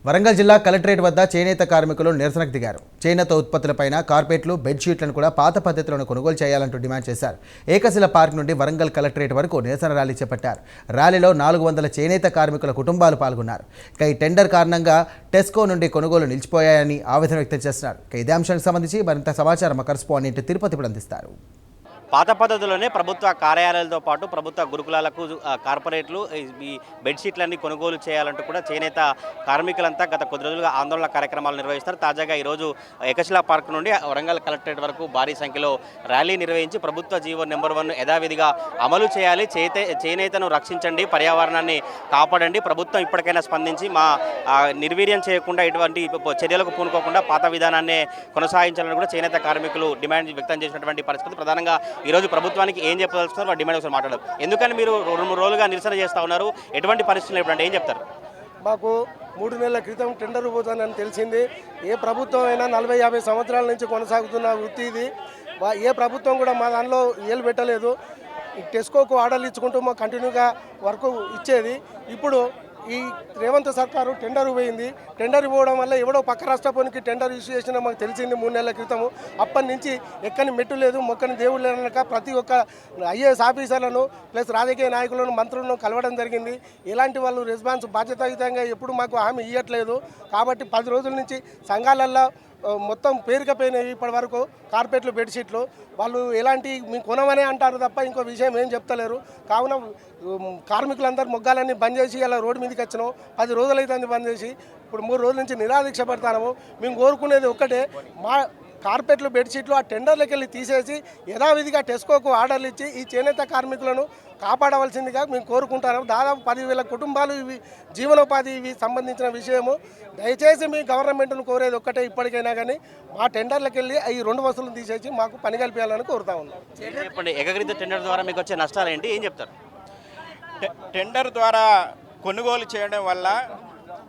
వరంగల్ జిల్లా కలెక్టరేట్ వద్ద చేనేత కార్మికులు నిరసనకు దిగారు. చేనేత ఉత్పత్తులపైన కార్పెట్లు, బెడ్షీట్లను కూడా పాత పద్ధతిలోనే కొనుగోలు చేయాలంటూ డిమాండ్ చేశారు. ఏకశిల పార్క్ నుండి వరంగల్ కలెక్టరేట్ వరకు నిరసన ర్యాలీ చేపట్టారు. ర్యాలీలో 400 చేనేత కార్మికుల కుటుంబాలు పాల్గొన్నారు. ఈ టెండర్ కారణంగా టెస్కో నుండి కొనుగోలు నిలిచిపోయాయని ఆవేదన వ్యక్తం చేస్తున్నారు. ఇదే అంశానికి సంబంధించి మరింత సమాచారం మా కరెస్పాండెంట్ తిరుపతి అందిస్తారు. పాత పద్ధతిలోనే ప్రభుత్వ కార్యాలయాలతో పాటు ప్రభుత్వ గురుకులాలకు కార్పొరేట్లు ఈ బెడ్షీట్లన్నీ కొనుగోలు చేయాలంటూ కూడా చేనేత కార్మికులంతా గత కొద్ది రోజులుగా ఆందోళన కార్యక్రమాలు నిర్వహిస్తారు. తాజాగా ఈరోజు ఏకశిలా పార్క్ నుండి వరంగల్ కలెక్టరేట్ వరకు భారీ సంఖ్యలో ర్యాలీ నిర్వహించి ప్రభుత్వ జీవో నెంబర్ 1 యథావిధిగా అమలు చేయాలి, చేనేతను రక్షించండి, పర్యావరణాన్ని కాపాడండి, ప్రభుత్వం ఇప్పటికైనా స్పందించి మా నిర్వీర్యం చేయకుండా ఇటువంటి చర్యలకు పూనుకోకుండా పాత విధానాన్ని కొనసాగించాలని కూడా చేనేత కార్మికులు డిమాండ్ వ్యక్తం చేసినటువంటి పరిస్థితి. ప్రధానంగా ఈరోజు ప్రభుత్వానికి ఏం చెప్పదలుచుకున్నారు వాళ్ళ డిమాండ్ ఒకసారి మాట్లాడదు. ఎందుకని మీరు 2-3 రోజులుగా నిరసన చేస్తూ ఉన్నారు? ఎటువంటి పరిస్థితులు ఎప్పుడంటే ఏం చెప్తారు? మాకు 3 నెలల క్రితం టెండర్ పోతుందని తెలిసింది. ఏ ప్రభుత్వం అయినా 40-50 సంవత్సరాల నుంచి కొనసాగుతున్న వృత్తి ఇది. ఏ ప్రభుత్వం కూడా మా దానిలో ఏలు పెట్టలేదు. టెస్కోకు ఆర్డర్లు ఇచ్చుకుంటూ మాకు కంటిన్యూగా వర్క్ ఇచ్చేది. ఇప్పుడు ఈ రేవంత్ సర్కారు టెండర్ పోయింది. టెండర్ పోవడం వల్ల ఎవడో పక్క రాష్ట్రానికి టెండర్ ఇష్యూ చేసినా మాకు తెలిసింది 3 నెలల క్రితము. అప్పటి నుంచి ఎక్కని మెట్టు లేదు, మొక్కని దేవుడు లేనక ప్రతి ఒక్క ఐఏఎస్ ఆఫీసర్లను ప్లస్ రాజకీయ నాయకులను, మంత్రులను కలవడం జరిగింది. ఇలాంటి వాళ్ళు రెస్పాన్స్ బాధ్యతాయుతంగా ఎప్పుడు మాకు హామీ ఇవ్వట్లేదు. కాబట్టి 10 రోజుల నుంచి సంఘాలల్లో మొత్తం పేరుకపోయినాయి. ఇప్పటి వరకు కార్పెట్లు, బెడ్షీట్లు వాళ్ళు ఎలాంటి మేము కొనమనే అంటారు తప్ప ఇంకో విషయం ఏం చెప్తలేరు. కావున కార్మికులందరూ మొగ్గాలన్నీ బంద్ చేసి ఇలా రోడ్డు మీదకి వచ్చినాం. 10 రోజులు అయితే బంద్ చేసి ఇప్పుడు 3 రోజుల నుంచి నిరాదీక్ష పడతాము. మేము కోరుకునేది ఒక్కటే, మా కార్పెట్లు, బెడ్షీట్లు ఆ టెండర్లకు వెళ్ళి తీసేసి యథావిధిగా టెస్కోకు ఆర్డర్లు ఇచ్చి ఈ చేనేత కార్మికులను కాపాడవలసిందిగా మేము కోరుకుంటాము. దాదాపు 10,000 కుటుంబాలు ఇవి జీవనోపాధి ఇవి సంబంధించిన విషయము. దయచేసి మీ గవర్నమెంట్ను కోరేది ఒక్కటే, ఇప్పటికైనా కానీ మా టెండర్లకు వెళ్ళి ఈ 2 వసూలు తీసేసి మాకు పని కల్పించాలని కోరుతా ఉన్నాం. చెప్పండి, ఏకగ్రీత టెండర్ ద్వారా మీకు వచ్చే నష్టాలు ఏంటి, ఏం చెప్తారు? టెండర్ ద్వారా కొనుగోలు చేయడం వల్ల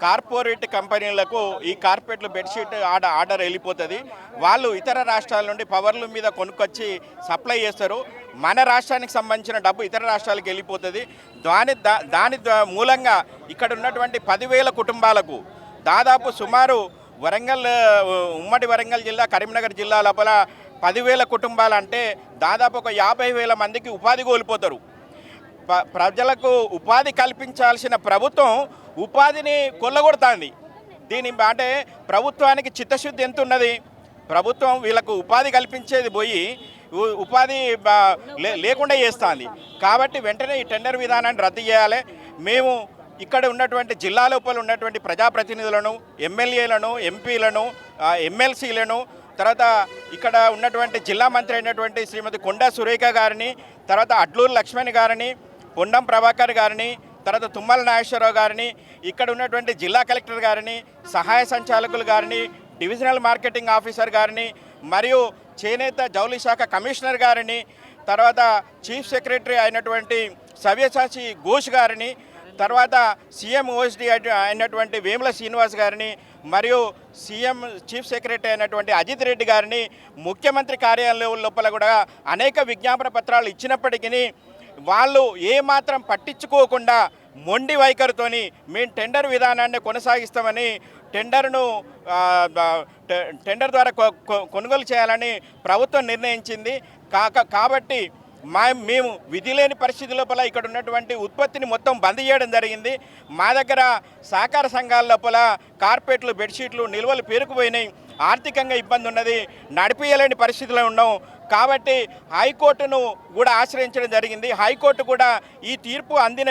కార్పొరేట్ కంపెనీలకు ఈ కార్పెట్లు, బెడ్షీట్ ఆర్డర్ వెళ్ళిపోతుంది. వాళ్ళు ఇతర రాష్ట్రాల నుండి పవర్ల మీద కొనుక్కొచ్చి సప్లై చేస్తారు. మన రాష్ట్రానికి సంబంధించిన డబ్బు ఇతర రాష్ట్రాలకు వెళ్ళిపోతుంది. దాని మూలంగా ఇక్కడ ఉన్నటువంటి 10,000 కుటుంబాలకు దాదాపు సుమారు ఉమ్మడి వరంగల్ జిల్లా, కరీంనగర్ జిల్లా లోపల 10,000 కుటుంబాలు అంటే దాదాపు ఒక 50,000 మందికి ఉపాధి కోల్పోతారు. ప్రజలకు ఉపాధి కల్పించాల్సిన ప్రభుత్వం ఉపాధిని కొల్లగొడుతుంది. దీని అంటే ప్రభుత్వానికి చిత్తశుద్ధి ఎంత ఉన్నది? ప్రభుత్వం వీళ్ళకు ఉపాధి కల్పించేది పోయి ఉపాధి లేకుండా చేస్తుంది. కాబట్టి వెంటనే ఈ టెండర్ విధానాన్ని రద్దు చేయాలి. మేము ఇక్కడ ఉన్నటువంటి జిల్లా లోపల ఉన్నటువంటి ప్రజాప్రతినిధులను, ఎమ్మెల్యేలను, ఎంపీలను, ఎమ్మెల్సీలను, తర్వాత ఇక్కడ ఉన్నటువంటి జిల్లా మంత్రి అయినటువంటి శ్రీమతి కొండా సురేఖ గారిని, తర్వాత అడ్లూరు లక్ష్మణ్ గారిని, పొన్నం ప్రభాకర్ గారిని, తర్వాత తుమ్మల నాగేశ్వరరావు గారిని, ఇక్కడ ఉన్నటువంటి జిల్లా కలెక్టర్ గారిని, సహాయ సంచాలకులు గారిని, డివిజనల్ మార్కెటింగ్ ఆఫీసర్ గారిని, మరియు చేనేత జౌళి శాఖ కమిషనర్ గారిని, తర్వాత చీఫ్ సెక్రటరీ అయినటువంటి సవ్యసాచి ఘోష్ గారిని, తర్వాత సీఎం ఓఎస్డీ అయినటువంటి వేముల శ్రీనివాస్ గారిని, మరియు సీఎం చీఫ్ సెక్రటరీ అయినటువంటి అజిత్ రెడ్డి గారిని, ముఖ్యమంత్రి కార్యాలయం లోపల కూడా అనేక విజ్ఞాపన పత్రాలు ఇచ్చినప్పటికీ వాళ్ళు ఏమాత్రం పట్టించుకోకుండా మొండి వైఖరితోని మేము టెండర్ విధానాన్ని కొనసాగిస్తామని టెండర్ ద్వారా కొనుగోలు చేయాలని ప్రభుత్వం నిర్ణయించింది. కాబట్టి మేము విధి లేని పరిస్థితి లోపల ఇక్కడ ఉన్నటువంటి ఉత్పత్తిని మొత్తం బంద్ చేయడం జరిగింది. మా దగ్గర సహకార సంఘాల లోపల కార్పెట్లు, బెడ్షీట్లు నిల్వలు పేరుకుపోయినాయి. ఆర్థికంగా ఇబ్బంది ఉన్నది, నడిపించలేని పరిస్థితిలో ఉన్నాం. కాబట్టి హైకోర్టును కూడా ఆశ్రయించడం జరిగింది. హైకోర్టు కూడా ఈ తీర్పు అందిన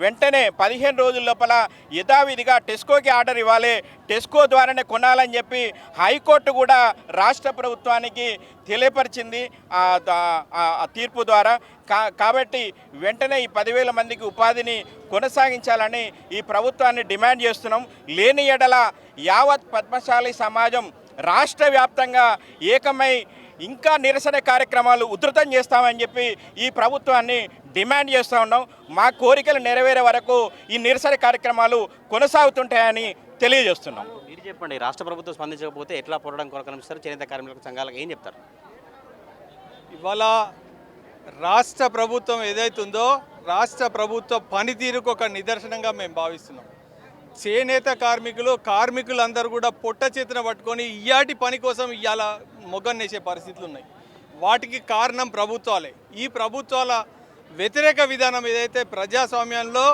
వెంటనే 15 రోజుల లోపల యథావిధిగా టెస్కోకి ఆర్డర్ ఇవ్వాలి, టెస్కో ద్వారానే కొనాలని చెప్పి హైకోర్టు కూడా రాష్ట్ర ప్రభుత్వానికి తెలియపరిచింది ఆ తీర్పు ద్వారా. కాబట్టి వెంటనే ఈ 10,000 మందికి ఉపాధిని కొనసాగించాలని ఈ ప్రభుత్వాన్ని డిమాండ్ చేస్తున్నాం. లేని ఎడల యావత్ పద్మశాలి సమాజం రాష్ట్ర వ్యాప్తంగా ఏకమై ఇంకా నిరసన కార్యక్రమాలు ఉధృతం చేస్తామని చెప్పి ఈ ప్రభుత్వాన్ని డిమాండ్ చేస్తూ ఉన్నాం. మా కోరికలు నెరవేరే వరకు ఈ నిరసన కార్యక్రమాలు కొనసాగుతుంటాయని తెలియజేస్తున్నాం. మీరు చెప్పండి, రాష్ట్ర ప్రభుత్వం స్పందించకపోతే ఎట్లా పోరాటం కొనసాగిస్తారు? చేనేత కార్మికుల సంఘాలకు ఏం చెప్తారు? ఇవాళ రాష్ట్ర ప్రభుత్వం ఏదైతుందో రాష్ట్ర ప్రభుత్వ పనితీరుకు ఒక నిదర్శనంగా మేము భావిస్తున్నాం. చేనేత కార్మికులందరూ కూడా పొట్ట చేతిన పట్టుకొని ఇయాటి పని కోసం ఇవాళ మొగ్గన్నేసే పరిస్థితులు ఉన్నాయి. వాటికి కారణం ప్రభుత్వాలే. ఈ ప్రభుత్వాల వ్యతిరేక విధానం ఏదైతే ప్రజాస్వామ్యంలో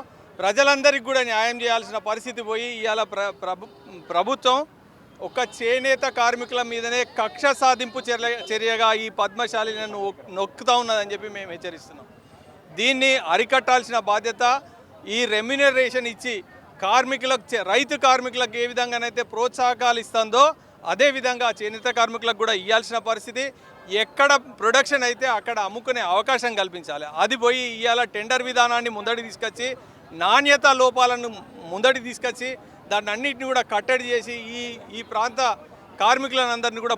ప్రజలందరికీ కూడా న్యాయం చేయాల్సిన పరిస్థితి పోయి ఇవాళ ప్రభుత్వం ఒక చేనేత కార్మికుల మీదనే కక్ష సాధింపు చర్యగా ఈ పద్మశాలిని నొక్కుతా ఉన్నదని చెప్పి మేము హెచ్చరిస్తున్నాం. దీన్ని అరికట్టాల్సిన బాధ్యత ఈ రెమ్యునరేషన్ ఇచ్చి రైతు కార్మికులకు ఏ విధంగానైతే ప్రోత్సాహకాలు ఇస్తుందో అదేవిధంగా చేనేత కార్మికులకు కూడా ఇవ్వాల్సిన పరిస్థితి. ఎక్కడ ప్రొడక్షన్ అయితే అక్కడ అమ్ముకునే అవకాశం కల్పించాలి. అది పోయి ఇవాళ టెండర్ విధానాన్ని ముందడి తీసుకొచ్చి నాణ్యత లోపాలను ముందడి తీసుకొచ్చి దాన్ని అన్నింటినీ కూడా కట్టడి చేసి ఈ ప్రాంత కార్మికులందరినీ కూడా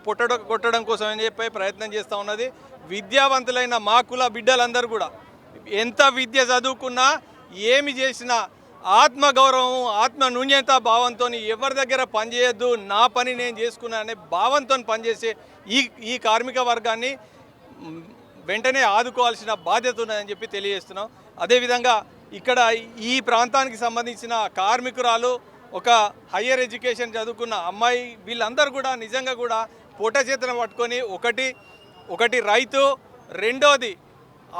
కొట్టడం కోసం అని చెప్పి ప్రయత్నం చేస్తూ ఉన్నది. విద్యావంతులైన మా కుల బిడ్డలందరూ కూడా ఎంత విద్య చదువుకున్నా ఏమి చేసినా ఆత్మగౌరవం ఆత్మ న్యూన్యత భావంతో ఎవరి దగ్గర పనిచేయద్దు, నా పని నేను చేసుకున్నా అనే భావంతో పనిచేసే ఈ కార్మిక వర్గాన్ని వెంటనే ఆదుకోవాల్సిన బాధ్యత ఉన్నదని చెప్పి తెలియజేస్తున్నాం. అదేవిధంగా ఇక్కడ ఈ ప్రాంతానికి సంబంధించిన కార్మికురాలు ఒక హయ్యర్ ఎడ్యుకేషన్ చదువుకున్న అమ్మాయి వీళ్ళందరూ కూడా నిజంగా కూడా పూట చేతన పట్టుకొని ఒకటి రైతు, రెండోది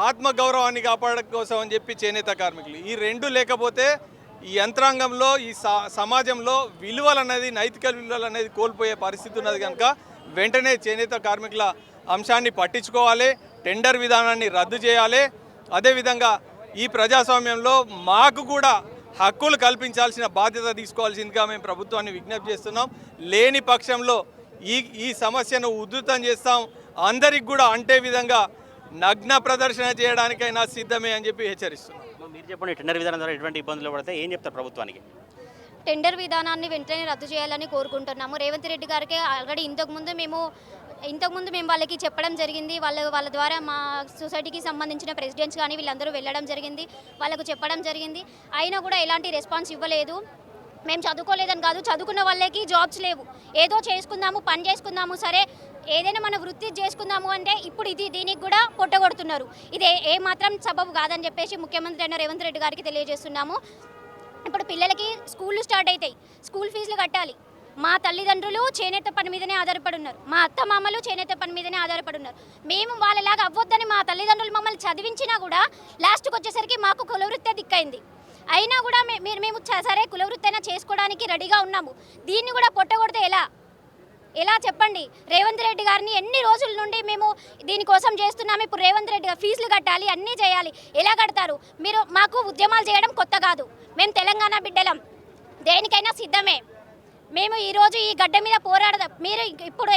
ఆత్మగౌరవాన్ని కాపాడడం కోసం అని చెప్పి చేనేత కార్మికులు ఈ రెండు లేకపోతే ఈ యంత్రాంగంలో ఈ సమాజంలో విలువలు అనేది నైతిక విలువలు అనేది కోల్పోయే పరిస్థితి ఉన్నది. కనుక వెంటనే చేనేత కార్మికుల అంశాన్ని పట్టించుకోవాలి, టెండర్ విధానాన్ని రద్దు చేయాలి. అదేవిధంగా ఈ ప్రజాస్వామ్యంలో మాకు కూడా హక్కులు కల్పించాల్సిన బాధ్యత తీసుకోవాల్సిందిగా మేము ప్రభుత్వాన్ని విజ్ఞప్తి చేస్తున్నాం. లేని పక్షంలో ఈ సమస్యను ఉధృతం చేస్తాం. అందరికి కూడా అంటే విధంగా నగ్న ప్రదర్శన చేయడానికైనా సిద్ధమే అని చెప్పి హెచ్చరిస్తున్నాం. మీరు చెప్పండి, టెండర్ విధానం ద్వారా ఎటువంటి ఇబ్బందులు పడితే ఏం చెప్తారు ప్రభుత్వానికి? టెండర్ విధానాన్ని వెంటనే రద్దు చేయాలని కోరుకుంటున్నాము. రేవంత్ రెడ్డి గారికి ఆల్రెడీ ఇంతకుముందు మేము వాళ్ళకి చెప్పడం జరిగింది. వాళ్ళ ద్వారా మా సొసైటీకి సంబంధించిన ప్రెసిడెంట్స్ కానీ వీళ్ళందరూ వెళ్ళడం జరిగింది, వాళ్ళకు చెప్పడం జరిగింది. అయినా కూడా ఎలాంటి రెస్పాన్స్ ఇవ్వలేదు. మేము చదువుకోలేదని కాదు, చదువుకున్న వాళ్ళకి జాబ్స్ లేవు. ఏదో చేసుకుందాము, పని చేసుకుందాము, సరే ఏదైనా మన వృత్తి చేసుకుందాము అంటే ఇప్పుడు దీనికి కూడా పొట్టగొడుతున్నారు. ఇది ఏ మాత్రం సబబు కాదని చెప్పేసి ముఖ్యమంత్రి అయిన రేవంత్ రెడ్డి గారికి తెలియజేస్తున్నాము. ఇప్పుడు పిల్లలకి స్కూళ్ళు స్టార్ట్ అవుతాయి, స్కూల్ ఫీజులు కట్టాలి. మా తల్లిదండ్రులు చేనేత పని మీదనే ఆధారపడి ఉన్నారు, మా అత్త మామలు చేనేత పని మీదనే ఆధారపడి ఉన్నారు. మేము వాళ్ళలాగా అవ్వొద్దని మా తల్లిదండ్రులు మమ్మల్ని చదివించినా కూడా లాస్ట్కి వచ్చేసరికి మాకు కులవృత్తే దిక్కైంది. అయినా కూడా మేము సరే కులవృత్తి అయినా చేసుకోవడానికి రెడీగా ఉన్నాము. దీన్ని కూడా పొట్టగొడితే ఎలా చెప్పండి? రేవంత్ రెడ్డి గారిని ఎన్ని రోజుల నుండి మేము దీనికోసం చేస్తున్నాము. ఇప్పుడు రేవంత్ రెడ్డి గారు ఫీజులు కట్టాలి, అన్నీ చేయాలి. ఎలా కడతారు? మీరు మాకు ఉద్యమాలు చేయడం కొత్త కాదు, మేము తెలంగాణ బిడ్డలం, దేనికైనా సిద్ధమే. మేము ఈరోజు ఈ గడ్డ మీద పోరాడదాం. మీరు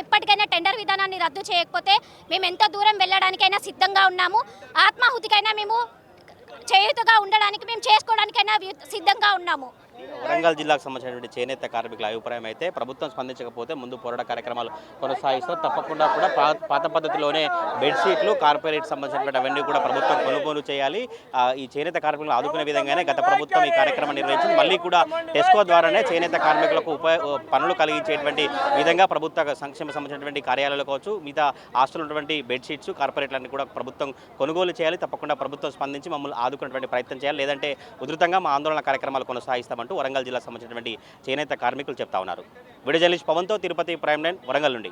ఎప్పటికైనా టెండర్ విధానాన్ని రద్దు చేయకపోతే మేము ఎంత దూరం వెళ్ళడానికైనా సిద్ధంగా ఉన్నాము. ఆత్మాహుతికైనా మేము చేయుతగా ఉండడానికి, మేము చేసుకోవడానికైనా సిద్ధంగా ఉన్నాము. వరంగల్ జిల్లాకు సంబంధించినటువంటి చేనేత కార్మికుల అభిప్రాయం అయితే ప్రభుత్వం స్పందించకపోతే ముందు పోరాట కార్యక్రమాలు కొనసాగిస్తూ తప్పకుండా కూడా పాత పద్ధతిలోనే బెడ్షీట్లు కార్పొరేట్ సంబంధించినటువంటి అవన్నీ కూడా ప్రభుత్వం కొనుగోలు చేయాలి. ఈ చేనేత కార్మికులను ఆదుకునే విధంగానే గత ప్రభుత్వం ఈ కార్యక్రమం నిర్వహించింది. మళ్ళీ కూడా టెస్కో ద్వారానే చేనేత కార్మికులకు పనులు కలిగించేటువంటి విధంగా ప్రభుత్వ సంక్షేమ సంబంధించినటువంటి కార్యాలయాలు కావచ్చు, మిగతా హాస్టల్ ఉన్నటువంటి బెడ్షీట్స్ కార్పొరేట్లన్నీ కూడా ప్రభుత్వం కొనుగోలు చేయాలి. తప్పకుండా ప్రభుత్వం స్పందించి మమ్మల్ని ఆదుకునేటువంటి ప్రయత్నం చేయాలి, లేదంటే ఉధృతంగా మా ఆందోళన కార్యక్రమాలు కొనసాగిస్తామంటూ వరంగల్ జిల్లాకు సంబంధించినటువంటి చేనేత కార్మికులు చెప్తా ఉన్నారు. వీడియో జర్నలిస్ట్ పవన్తో తిరుపతి ప్రైమ్ లైన్ వరంగల్ నుండి.